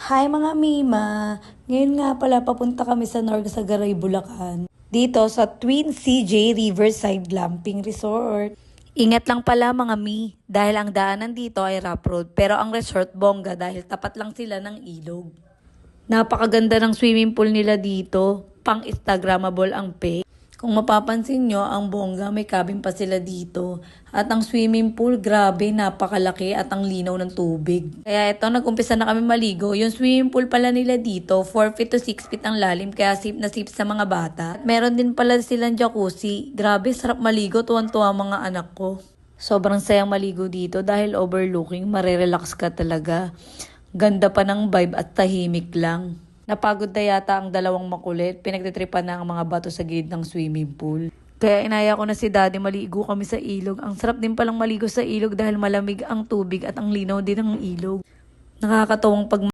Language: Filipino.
Hi mga Mima! Ngayon nga pala papunta kami sa Norsagaray, Bulacan. Dito sa Twin CJ Riverside Glamping Resort. Ingat lang pala mga Mi, dahil ang daanan dito ay rough road pero ang resort bongga dahil tapat lang sila ng ilog. Napakaganda ng swimming pool nila dito, pang Instagrammable ang pic. Kung mapapansin nyo, ang bongga may cabin pa sila dito. At ang swimming pool, grabe, napakalaki at ang linaw ng tubig. Kaya ito, nag-umpisa na kami maligo. Yung swimming pool pala nila dito, 4 feet to 6 feet ang lalim, kaya safe na safe sa mga bata. At meron din pala silang jacuzzi. Grabe, sarap maligo, tuwan-tuwa mga anak ko. Sobrang sayang maligo dito dahil overlooking, marerelax ka talaga. Ganda pa ng vibe at tahimik lang. Napagod na yata ang dalawang makulit, pinagtitripan na ang mga bato sa gilid ng swimming pool. Kaya inaya ko na si Daddy maligo kami sa ilog. Ang sarap din palang maligo sa ilog dahil malamig ang tubig at ang linaw din ng ilog. Nakakatawang pag